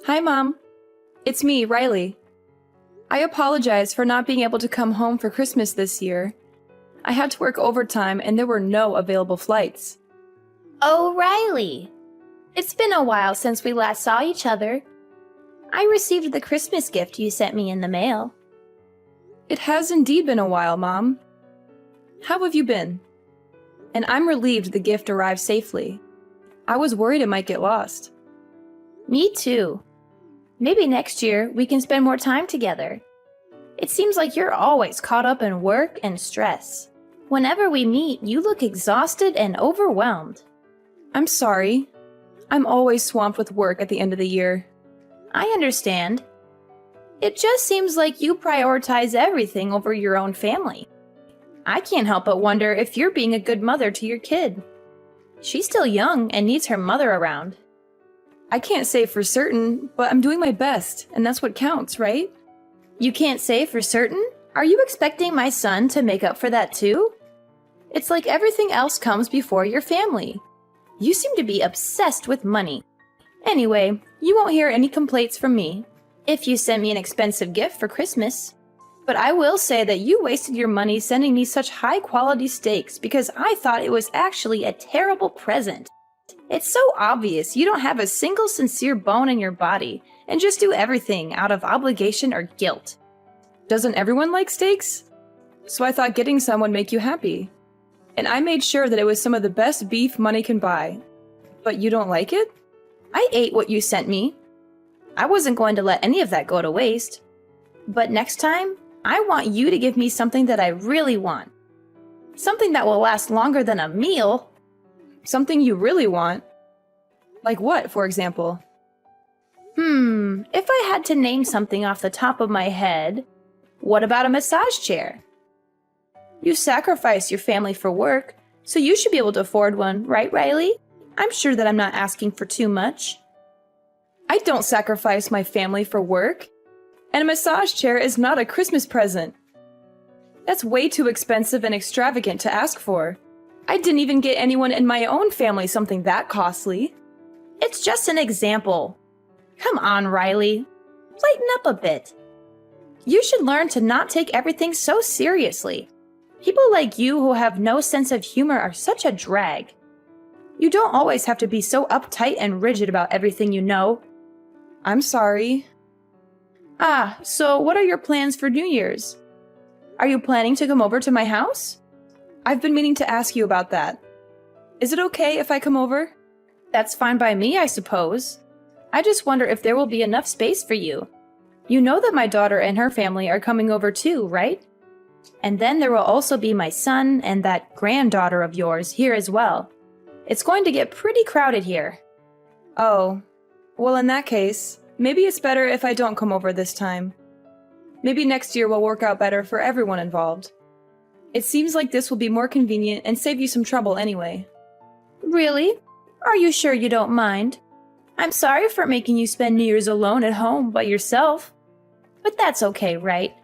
Hi, Mom. It's me, Riley. I apologize for not being able to come home for Christmas this year. I had to work overtime and there were no available flights. Oh, Riley. It's been a while since we last saw each other. I received the Christmas gift you sent me in the mail. It has indeed been a while, Mom. How have you been? And I'm relieved the gift arrived safely. I was worried it might get lost. Me too. Maybe next year we can spend more time together. It seems like you're always caught up in work and stress. Whenever we meet, you look exhausted and overwhelmed. I'm sorry. I'm always swamped with work at the end of the year. I understand. It just seems like you prioritize everything over your own family. I can't help but wonder if you're being a good mother to your kid. She's still young and needs her mother around. I can't say for certain, but I'm doing my best, and that's what counts, right? You can't say for certain? Are you expecting my son to make up for that too? It's like everything else comes before your family. You seem to be obsessed with money. Anyway, you won't hear any complaints from me if you send me an expensive gift for Christmas. But I will say that you wasted your money sending me such high-quality steaks because I thought it was actually a terrible present. It's so obvious you don't have a single sincere bone in your body and just do everything out of obligation or guilt. Doesn't everyone like steaks? So I thought getting some would make you happy. And I made sure that it was some of the best beef money can buy. But you don't like it? I ate what you sent me. I wasn't going to let any of that go to waste. But next time, I want you to give me something that I really want. Something that will last longer than a meal. Something you really want? Like what, for example? If I had to name something off the top of my head, what about a massage chair? You sacrifice your family for work, so you should be able to afford one, right, Riley? I'm sure that I'm not asking for too much. I don't sacrifice my family for work. And a massage chair is not a Christmas present. That's way too expensive and extravagant to ask for. I didn't even get anyone in my own family something that costly. It's just an example. Come on, Riley. Lighten up a bit. You should learn to not take everything so seriously. People like you who have no sense of humor are such a drag. You don't always have to be so uptight and rigid about everything you know. I'm sorry. So what are your plans for New Year's? Are you planning to come over to my house? I've been meaning to ask you about that. Is it okay if I come over? That's fine by me, I suppose. I just wonder if there will be enough space for you. You know that my daughter and her family are coming over too, right? And then there will also be my son and that granddaughter of yours here as well. It's going to get pretty crowded here. Oh, well in that case, maybe it's better if I don't come over this time. Maybe next year will work out better for everyone involved. It seems like this will be more convenient and save you some trouble anyway. Really? Are you sure you don't mind? I'm sorry for making you spend New Year's alone at home by yourself. But that's okay, right?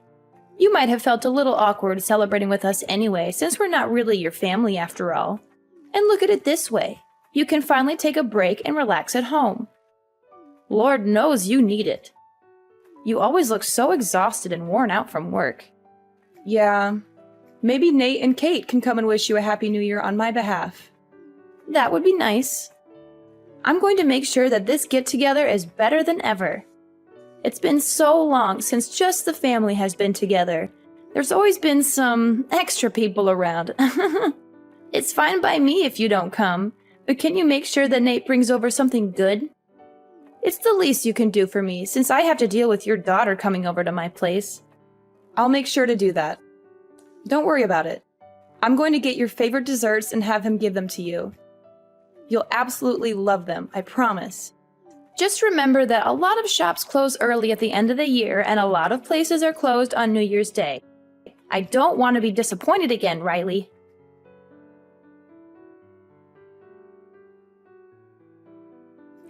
You might have felt a little awkward celebrating with us anyway, since we're not really your family after all. And look at it this way. You can finally take a break and relax at home. Lord knows you need it. You always look so exhausted and worn out from work. Yeah, maybe Nate and Kate can come and wish you a Happy New Year on my behalf. That would be nice. I'm going to make sure that this get-together is better than ever. It's been so long since just the family has been together. There's always been some extra people around. It's fine by me if you don't come, but can you make sure that Nate brings over something good? It's the least you can do for me, since I have to deal with your daughter coming over to my place. I'll make sure to do that. Don't worry about it. I'm going to get your favorite desserts and have him give them to you. You'll absolutely love them, I promise. Just remember that a lot of shops close early at the end of the year and a lot of places are closed on New Year's Day. I don't want to be disappointed again, Riley.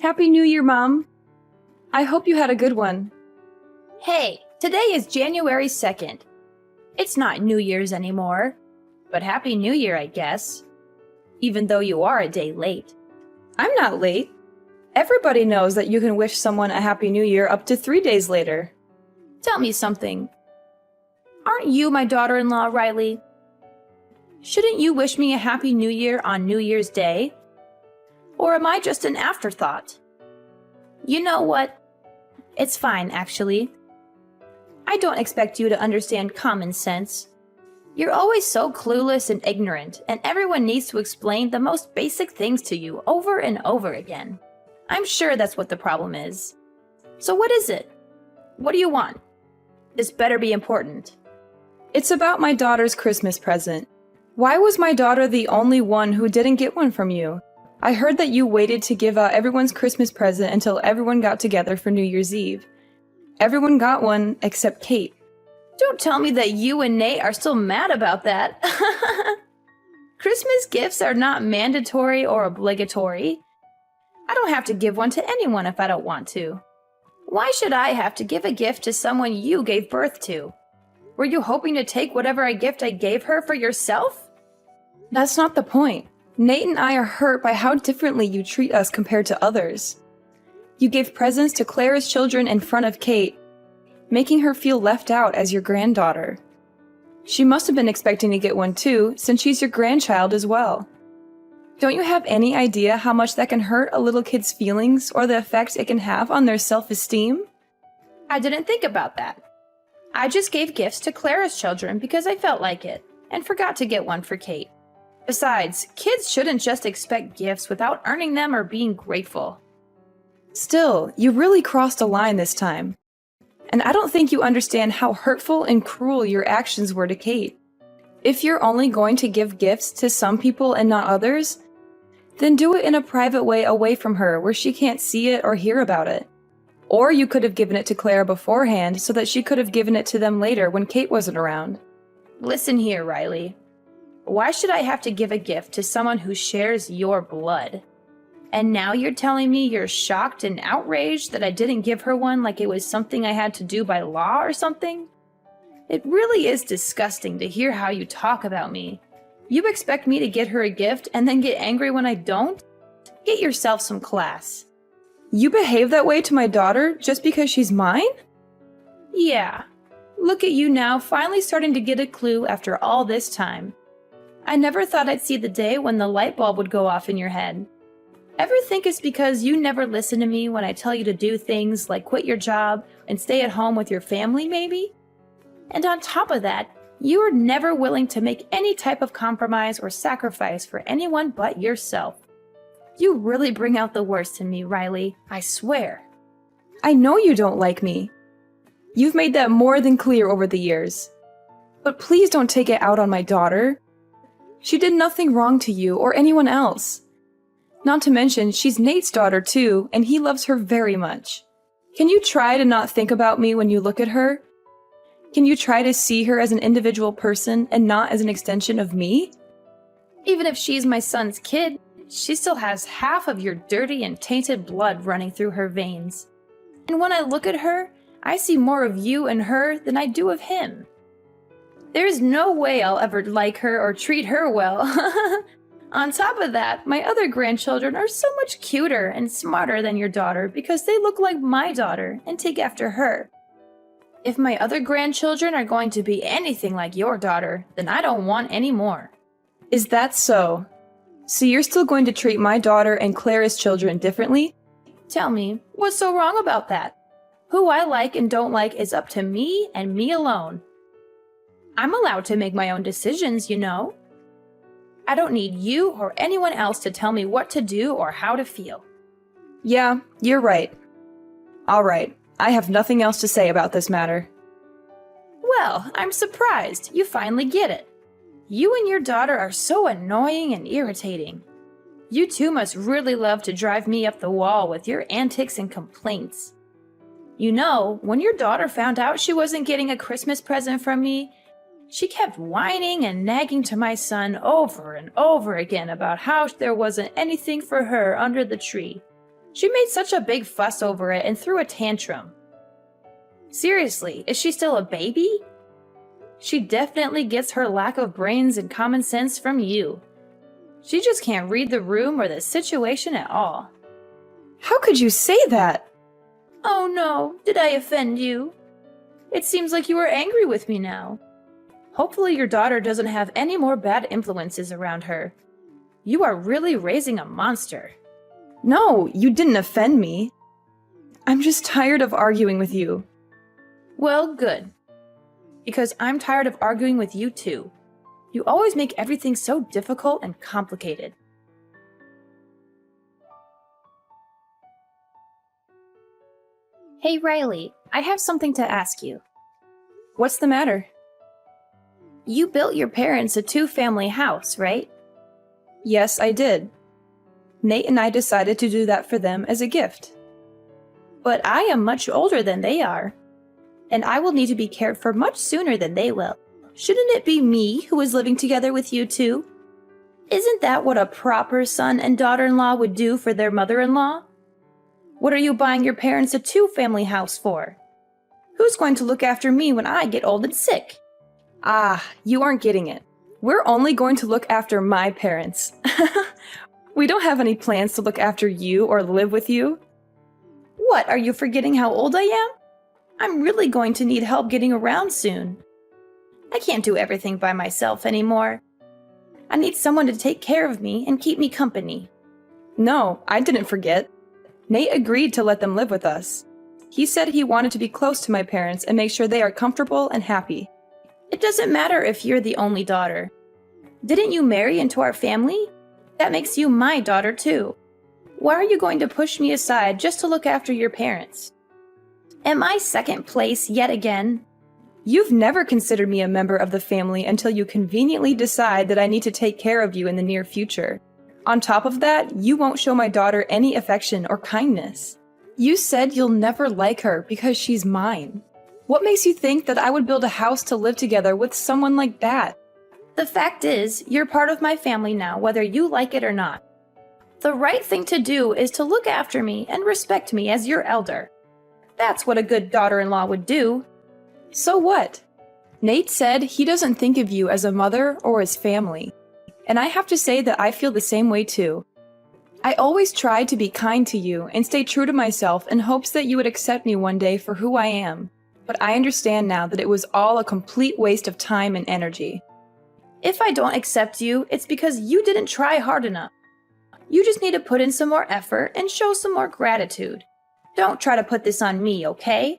Happy New Year, Mom. I hope you had a good one. Hey, today is January 2nd. It's not New Year's anymore, but Happy New Year, I guess. Even though you are a day late. I'm not late. Everybody knows that you can wish someone a Happy New Year up to 3 days later. Tell me something. Aren't you my daughter-in-law, Riley? Shouldn't you wish me a Happy New Year on New Year's Day? Or am I just an afterthought? You know what? It's fine, actually. I don't expect you to understand common sense. You're always so clueless and ignorant, and everyone needs to explain the most basic things to you over and over again. I'm sure that's what the problem is. So what is it? What do you want? This better be important. It's about my daughter's Christmas present. Why was my daughter the only one who didn't get one from you? I heard that you waited to give out everyone's Christmas present until everyone got together for New Year's Eve. Everyone got one except Kate. Don't tell me that you and Nate are still mad about that. Christmas gifts are not mandatory or obligatory. I don't have to give one to anyone if I don't want to. Why should I have to give a gift to someone you gave birth to? Were you hoping to take whatever gift I gave her for yourself? That's not the point. Nate and I are hurt by how differently you treat us compared to others. You gave presents to Clara's children in front of Kate, making her feel left out as your granddaughter. She must have been expecting to get one too, since she's your grandchild as well. Don't you have any idea how much that can hurt a little kid's feelings or the effect it can have on their self-esteem? I didn't think about that. I just gave gifts to Clara's children because I felt like it, and forgot to get one for Kate. Besides, kids shouldn't just expect gifts without earning them or being grateful. Still, you really crossed a line this time. And I don't think you understand how hurtful and cruel your actions were to Kate. If you're only going to give gifts to some people and not others, then do it in a private way away from her where she can't see it or hear about it. Or you could have given it to Clara beforehand so that she could have given it to them later when Kate wasn't around. Listen here, Riley. Why should I have to give a gift to someone who shares your blood? And now you're telling me you're shocked and outraged that I didn't give her one like it was something I had to do by law or something? It really is disgusting to hear how you talk about me. You expect me to get her a gift and then get angry when I don't? Get yourself some class. You behave that way to my daughter just because she's mine? Yeah. Look at you now, finally starting to get a clue after all this time. I never thought I'd see the day when the light bulb would go off in your head. Ever think it's because you never listen to me when I tell you to do things like quit your job and stay at home with your family, maybe? And on top of that, you are never willing to make any type of compromise or sacrifice for anyone but yourself. You really bring out the worst in me, Riley, I swear. I know you don't like me. You've made that more than clear over the years. But please don't take it out on my daughter. She did nothing wrong to you or anyone else. Not to mention, she's Nate's daughter too, and he loves her very much. Can you try to not think about me when you look at her? Can you try to see her as an individual person and not as an extension of me? Even if she's my son's kid, she still has half of your dirty and tainted blood running through her veins. And when I look at her, I see more of you and her than I do of him. There's no way I'll ever like her or treat her well. On top of that, my other grandchildren are so much cuter and smarter than your daughter because they look like my daughter and take after her. If my other grandchildren are going to be anything like your daughter, then I don't want any more. Is that so? So you're still going to treat my daughter and Clara's children differently? Tell me, what's so wrong about that? Who I like and don't like is up to me and me alone. I'm allowed to make my own decisions, you know. I don't need you or anyone else to tell me what to do or how to feel. Yeah, you're right. All right, I have nothing else to say about this matter. Well, I'm surprised. You finally get it. You and your daughter are so annoying and irritating. You two must really love to drive me up the wall with your antics and complaints. You know, when your daughter found out she wasn't getting a Christmas present from me, she kept whining and nagging to my son over and over again about how there wasn't anything for her under the tree. She made such a big fuss over it and threw a tantrum. Seriously, is she still a baby? She definitely gets her lack of brains and common sense from you. She just can't read the room or the situation at all. How could you say that? Oh no, did I offend you? It seems like you are angry with me now. Hopefully your daughter doesn't have any more bad influences around her. You are really raising a monster. No, you didn't offend me. I'm just tired of arguing with you. Well, good. Because I'm tired of arguing with you too. You always make everything so difficult and complicated. Hey Riley, I have something to ask you. What's the matter? You built your parents a 2-family house, right? Yes, I did. Nate and I decided to do that for them as a gift. But I am much older than they are, and I will need to be cared for much sooner than they will. Shouldn't it be me who is living together with you two? Isn't that what a proper son and daughter-in-law would do for their mother-in-law? What are you buying your parents a 2-family house for? Who's going to look after me when I get old and sick? Ah, you aren't getting it. We're only going to look after my parents. We don't have any plans to look after you or live with you. What, are you forgetting how old I am? I'm really going to need help getting around soon. I can't do everything by myself anymore. I need someone to take care of me and keep me company. No, I didn't forget. Nate agreed to let them live with us. He said he wanted to be close to my parents and make sure they are comfortable and happy. It doesn't matter if you're the only daughter. Didn't you marry into our family? That makes you my daughter too. Why are you going to push me aside just to look after your parents? Am I second place yet again? You've never considered me a member of the family until you conveniently decide that I need to take care of you in the near future. On top of that, you won't show my daughter any affection or kindness. You said you'll never like her because she's mine. What makes you think that I would build a house to live together with someone like that? The fact is, you're part of my family now, whether you like it or not. The right thing to do is to look after me and respect me as your elder. That's what a good daughter-in-law would do. So what? Nate said he doesn't think of you as a mother or as family. And I have to say that I feel the same way too. I always tried to be kind to you and stay true to myself in hopes that you would accept me one day for who I am. But I understand now that it was all a complete waste of time and energy. If I don't accept you, it's because you didn't try hard enough. You just need to put in some more effort and show some more gratitude. Don't try to put this on me, okay?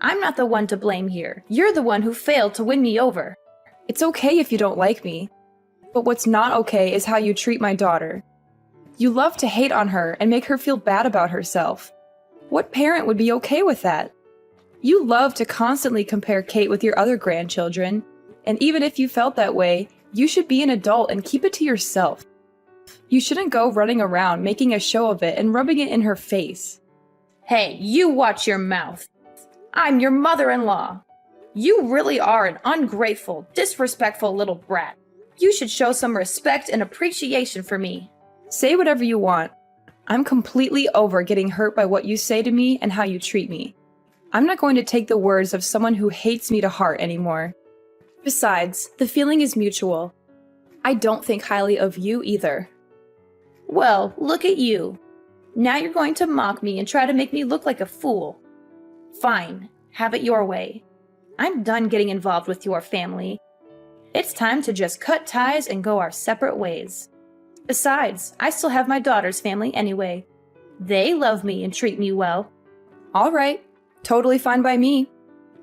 I'm not the one to blame here. You're the one who failed to win me over. It's okay if you don't like me. But what's not okay is how you treat my daughter. You love to hate on her and make her feel bad about herself. What parent would be okay with that? You love to constantly compare Kate with your other grandchildren, and even if you felt that way, you should be an adult and keep it to yourself. You shouldn't go running around making a show of it and rubbing it in her face. Hey, you watch your mouth. I'm your mother-in-law. You really are an ungrateful, disrespectful little brat. You should show some respect and appreciation for me. Say whatever you want. I'm completely over getting hurt by what you say to me and how you treat me. I'm not going to take the words of someone who hates me to heart anymore. Besides, the feeling is mutual. I don't think highly of you either. Well, look at you. Now you're going to mock me and try to make me look like a fool. Fine, have it your way. I'm done getting involved with your family. It's time to just cut ties and go our separate ways. Besides, I still have my daughter's family anyway. They love me and treat me well. All right, totally fine by me.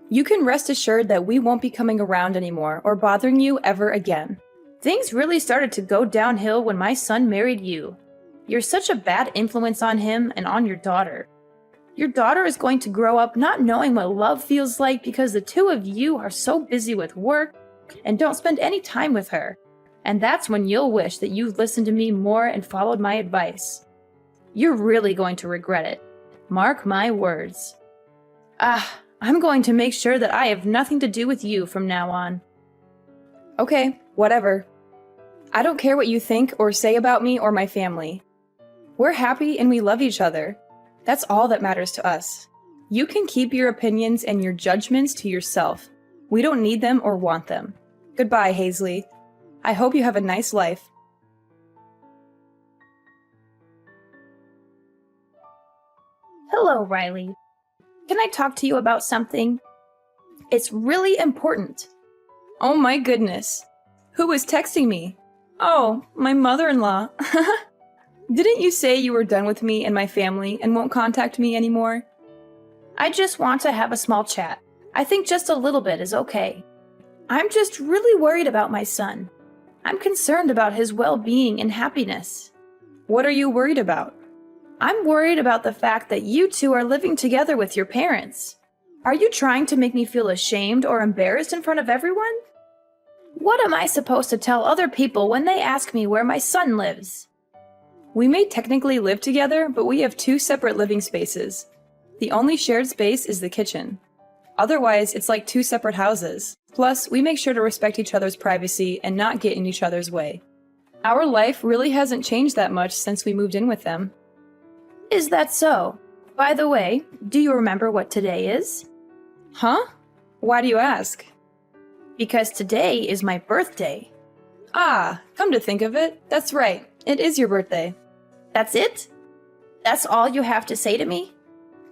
You can rest assured that we won't be coming around anymore or bothering you ever again. Things really started to go downhill when my son married you. You're such a bad influence on him and on your daughter. Your daughter is going to grow up not knowing what love feels like because the two of you are so busy with work and don't spend any time with her. And that's when you'll wish that you'd listened to me more and followed my advice. You're really going to regret it. Mark my words. I'm going to make sure that I have nothing to do with you from now on. Okay, whatever. I don't care what you think or say about me or my family. We're happy and we love each other. That's all that matters to us. You can keep your opinions and your judgments to yourself. We don't need them or want them. Goodbye, Hazley. I hope you have a nice life. Hello, Riley. Can I talk to you about something? It's really important. Oh my goodness. Who was texting me? Oh, my mother-in-law. Didn't you say you were done with me and my family and won't contact me anymore? I just want to have a small chat. I think just a little bit is okay. I'm just really worried about my son. I'm concerned about his well-being and happiness. What are you worried about? I'm worried about the fact that you two are living together with your parents. Are you trying to make me feel ashamed or embarrassed in front of everyone? What am I supposed to tell other people when they ask me where my son lives? We may technically live together, but we have 2 separate living spaces. The only shared space is the kitchen. Otherwise, it's like 2 separate houses. Plus, we make sure to respect each other's privacy and not get in each other's way. Our life really hasn't changed that much since we moved in with them. Is that so? By the way, do you remember what today is? Huh? Why do you ask? Because today is my birthday. Ah, come to think of it, that's right. It is your birthday. That's it? That's all you have to say to me?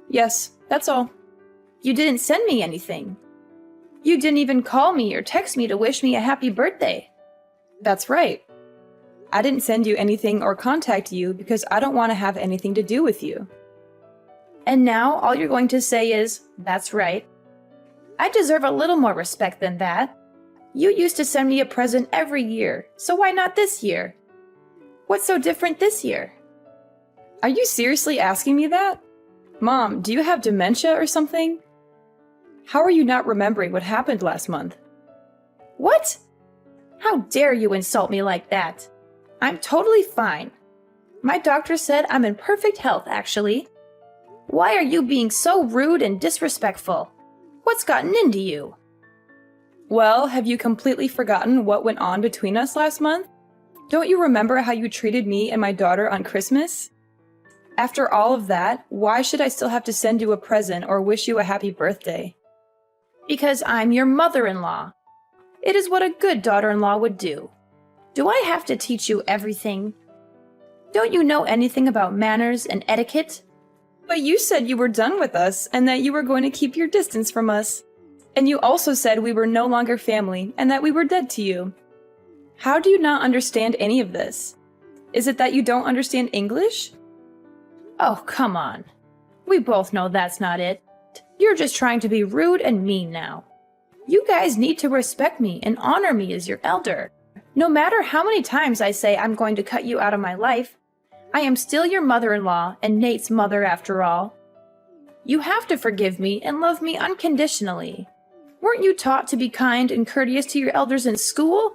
Yes, that's all. You didn't send me anything. You didn't even call me or text me to wish me a happy birthday. That's right. I didn't send you anything or contact you because I don't want to have anything to do with you. And now all you're going to say is, that's right. I deserve a little more respect than that. You used to send me a present every year, so why not this year? What's so different this year? Are you seriously asking me that? Mom, do you have dementia or something? How are you not remembering what happened last month? What? How dare you insult me like that? I'm totally fine. My doctor said I'm in perfect health, actually. Why are you being so rude and disrespectful? What's gotten into you? Well, have you completely forgotten what went on between us last month? Don't you remember how you treated me and my daughter on Christmas? After all of that, why should I still have to send you a present or wish you a happy birthday? Because I'm your mother-in-law. It is what a good daughter-in-law would do. Do I have to teach you everything? Don't you know anything about manners and etiquette? But you said you were done with us and that you were going to keep your distance from us. And you also said we were no longer family and that we were dead to you. How do you not understand any of this? Is it that you don't understand English? Oh, come on. We both know that's not it. You're just trying to be rude and mean now. You guys need to respect me and honor me as your elder. No matter how many times I say I'm going to cut you out of my life, I am still your mother-in-law and Nate's mother after all. You have to forgive me and love me unconditionally. Weren't you taught to be kind and courteous to your elders in school?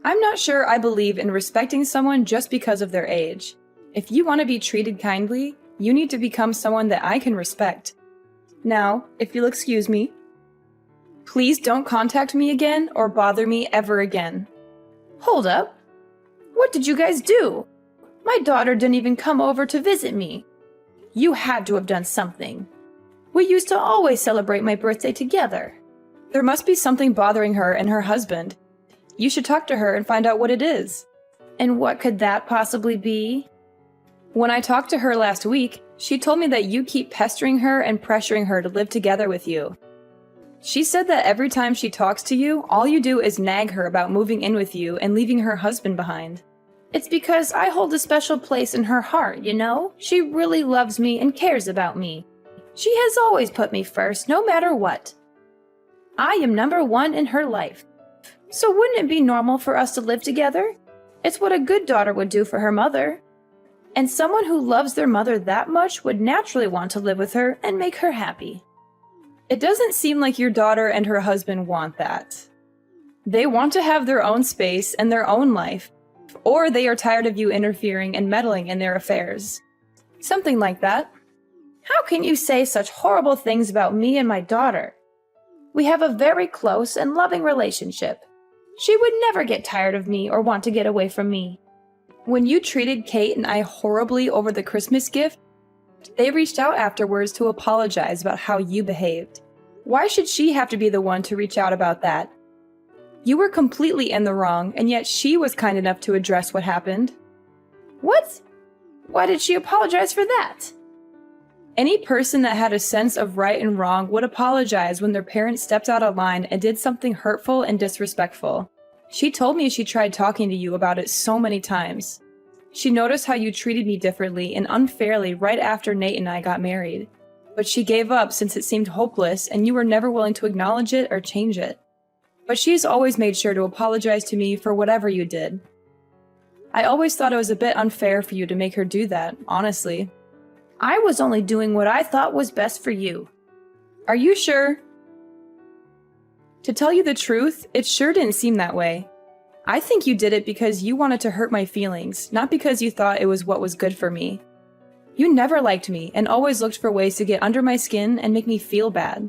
I'm not sure I believe in respecting someone just because of their age. If you want to be treated kindly, you need to become someone that I can respect. Now, if you'll excuse me, please don't contact me again or bother me ever again. Hold up. What did you guys do? My daughter didn't even come over to visit me. You had to have done something. We used to always celebrate my birthday together. There must be something bothering her and her husband. You should talk to her and find out what it is. And what could that possibly be? When I talked to her last week, she told me that you keep pestering her and pressuring her to live together with you. She said that every time she talks to you, all you do is nag her about moving in with you and leaving her husband behind. It's because I hold a special place in her heart, you know? She really loves me and cares about me. She has always put me first, no matter what. I am number one in her life. So wouldn't it be normal for us to live together? It's what a good daughter would do for her mother. And someone who loves their mother that much would naturally want to live with her and make her happy. It doesn't seem like your daughter and her husband want that. They want to have their own space and their own life, or they are tired of you interfering and meddling in their affairs. Something like that. How can you say such horrible things about me and my daughter? We have a very close and loving relationship. She would never get tired of me or want to get away from me. When you treated Kate and I horribly over the Christmas gift, they reached out afterwards to apologize about how you behaved. Why should she have to be the one to reach out about that? You were completely in the wrong, and yet she was kind enough to address what happened. What? Why did she apologize for that? Any person that had a sense of right and wrong would apologize when their parents stepped out of line and did something hurtful and disrespectful. She told me she tried talking to you about it so many times. She noticed how you treated me differently and unfairly right after Nate and I got married. But she gave up since it seemed hopeless and you were never willing to acknowledge it or change it. But she's always made sure to apologize to me for whatever you did. I always thought it was a bit unfair for you to make her do that, honestly. I was only doing what I thought was best for you. Are you sure? To tell you the truth, it sure didn't seem that way. I think you did it because you wanted to hurt my feelings, not because you thought it was what was good for me. You never liked me and always looked for ways to get under my skin and make me feel bad.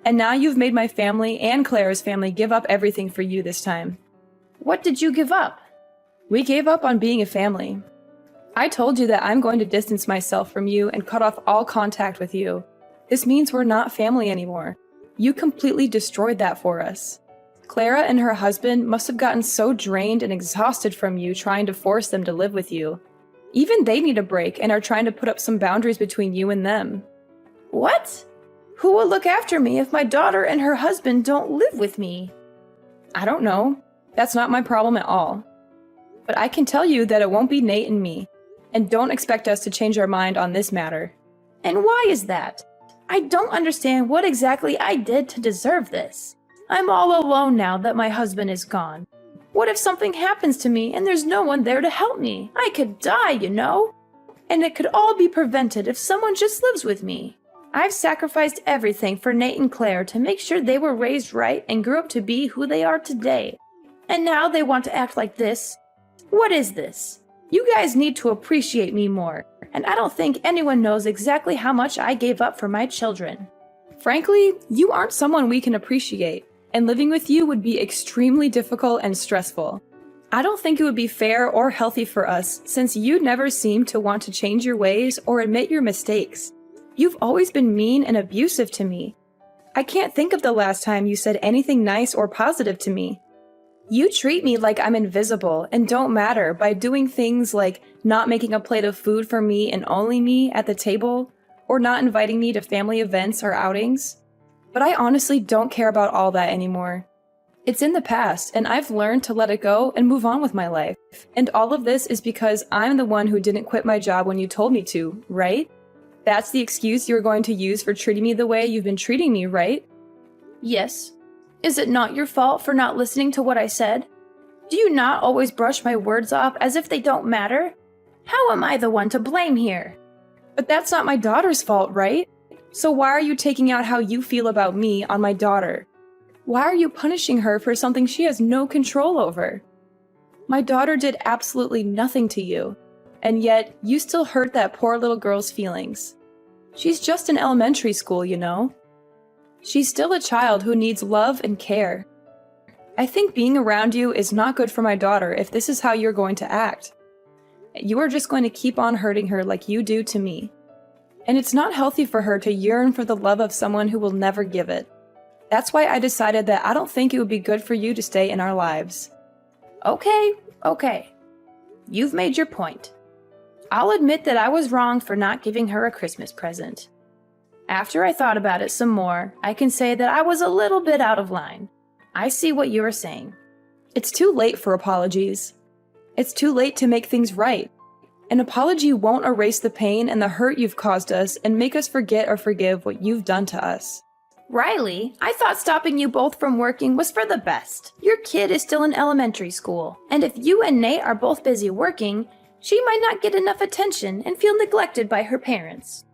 And now you've made my family and Clara's family give up everything for you this time. What did you give up? We gave up on being a family. I told you that I'm going to distance myself from you and cut off all contact with you. This means we're not family anymore. You completely destroyed that for us. Clara and her husband must have gotten so drained and exhausted from you trying to force them to live with you. Even they need a break and are trying to put up some boundaries between you and them. What? Who will look after me if my daughter and her husband don't live with me? I don't know. That's not my problem at all. But I can tell you that it won't be Nate and me. And don't expect us to change our mind on this matter. And why is that? I don't understand what exactly I did to deserve this. I'm all alone now that my husband is gone. What if something happens to me and there's no one there to help me? I could die, you know? And it could all be prevented if someone just lives with me. I've sacrificed everything for Nate and Claire to make sure they were raised right and grew up to be who they are today. And now they want to act like this? What is this? You guys need to appreciate me more, and I don't think anyone knows exactly how much I gave up for my children. Frankly, you aren't someone we can appreciate, and living with you would be extremely difficult and stressful. I don't think it would be fair or healthy for us since you never seem to want to change your ways or admit your mistakes. You've always been mean and abusive to me. I can't think of the last time you said anything nice or positive to me. You treat me like I'm invisible and don't matter by doing things like not making a plate of food for me and only me at the table, or not inviting me to family events or outings. But I honestly don't care about all that anymore. It's in the past, and I've learned to let it go and move on with my life. And all of this is because I'm the one who didn't quit my job when you told me to, right? That's the excuse you're going to use for treating me the way you've been treating me, right? Yes. Is it not your fault for not listening to what I said? Do you not always brush my words off as if they don't matter? How am I the one to blame here? But that's not my daughter's fault, right? So why are you taking out how you feel about me on my daughter? Why are you punishing her for something she has no control over? My daughter did absolutely nothing to you, and yet you still hurt that poor little girl's feelings. She's just in elementary school, you know? She's still a child who needs love and care. I think being around you is not good for my daughter if this is how you're going to act. You are just going to keep on hurting her like you do to me. And it's not healthy for her to yearn for the love of someone who will never give it. That's why I decided that I don't think it would be good for you to stay in our lives. Okay. You've made your point. I'll admit that I was wrong for not giving her a Christmas present. After I thought about it some more, I can say that I was a little bit out of line. I see what you are saying. It's too late for apologies. It's too late to make things right. An apology won't erase the pain and the hurt you've caused us and make us forget or forgive what you've done to us. Riley, I thought stopping you both from working was for the best. Your kid is still in elementary school, and if you and Nate are both busy working, she might not get enough attention and feel neglected by her parents.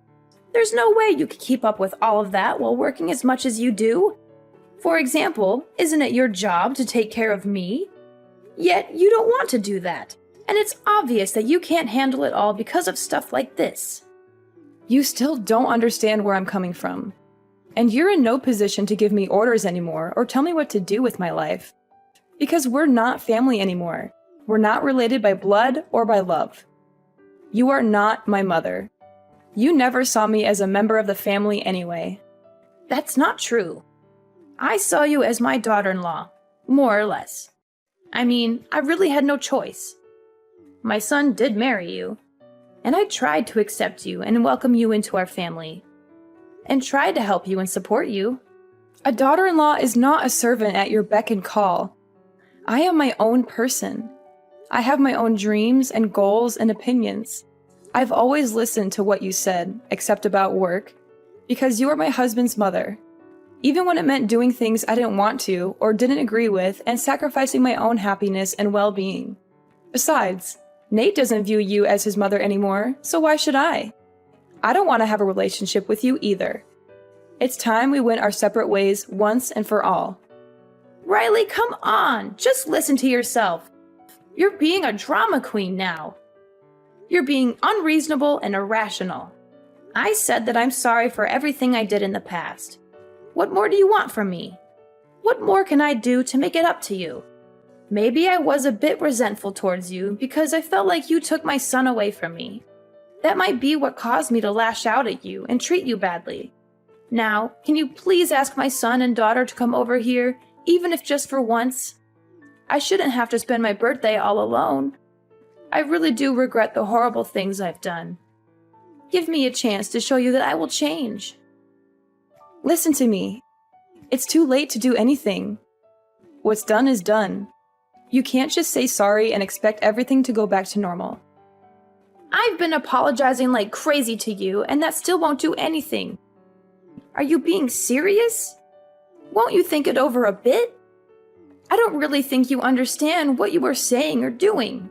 There's no way you could keep up with all of that while working as much as you do. For example, isn't it your job to take care of me? Yet you don't want to do that, and it's obvious that you can't handle it all because of stuff like this. You still don't understand where I'm coming from. And you're in no position to give me orders anymore or tell me what to do with my life. Because we're not family anymore. We're not related by blood or by love. You are not my mother. You never saw me as a member of the family anyway. That's not true. I saw you as my daughter-in-law, more or less. I mean, I really had no choice. My son did marry you. And I tried to accept you and welcome you into our family. And tried to help you and support you. A daughter-in-law is not a servant at your beck and call. I am my own person. I have my own dreams and goals and opinions. I've always listened to what you said, except about work, because you are my husband's mother. Even when it meant doing things I didn't want to or didn't agree with and sacrificing my own happiness and well-being. Besides, Nate doesn't view you as his mother anymore, so why should I? I don't want to have a relationship with you either. It's time we went our separate ways once and for all. Riley, come on! Just listen to yourself. You're being a drama queen now. You're being unreasonable and irrational. I said that I'm sorry for everything I did in the past. What more do you want from me? What more can I do to make it up to you? Maybe I was a bit resentful towards you because I felt like you took my son away from me. That might be what caused me to lash out at you and treat you badly. Now, can you please ask my son and daughter to come over here, even if just for once? I shouldn't have to spend my birthday all alone. I really do regret the horrible things I've done. Give me a chance to show you that I will change. Listen to me. It's too late to do anything. What's done is done. You can't just say sorry and expect everything to go back to normal. I've been apologizing like crazy to you, and that still won't do anything. Are you being serious? Won't you think it over a bit? I don't really think you understand what you are saying or doing.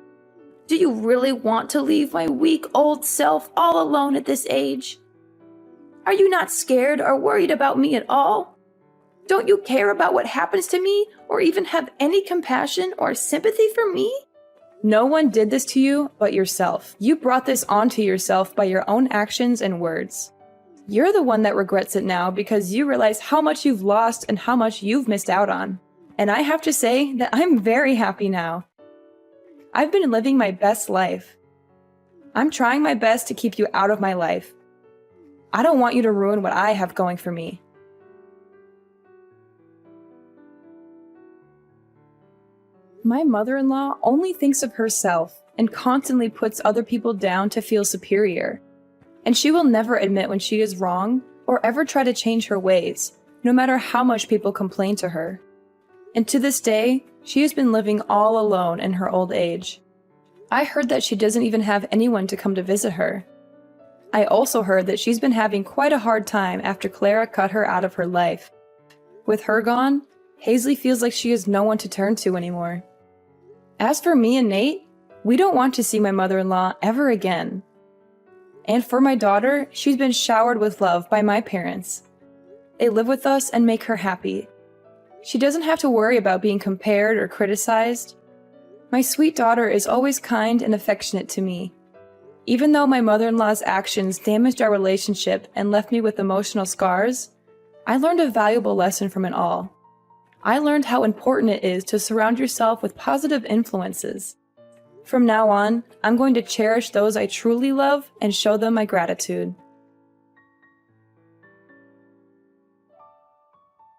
Do you really want to leave my weak old self all alone at this age? Are you not scared or worried about me at all? Don't you care about what happens to me or even have any compassion or sympathy for me? No one did this to you but yourself. You brought this onto yourself by your own actions and words. You're the one that regrets it now because you realize how much you've lost and how much you've missed out on. And I have to say that I'm very happy now. I've been living my best life. I'm trying my best to keep you out of my life. I don't want you to ruin what I have going for me. My mother-in-law only thinks of herself and constantly puts other people down to feel superior. And she will never admit when she is wrong or ever try to change her ways, no matter how much people complain to her. And to this day, she has been living all alone in her old age. I heard that she doesn't even have anyone to come to visit her. I also heard that she's been having quite a hard time after Clara cut her out of her life. With her gone, Hazley feels like she has no one to turn to anymore. As for me and Nate, we don't want to see my mother-in-law ever again. And for my daughter, she's been showered with love by my parents. They live with us and make her happy. She doesn't have to worry about being compared or criticized. My sweet daughter is always kind and affectionate to me. Even though my mother-in-law's actions damaged our relationship and left me with emotional scars, I learned a valuable lesson from it all. I learned how important it is to surround yourself with positive influences. From now on, I'm going to cherish those I truly love and show them my gratitude.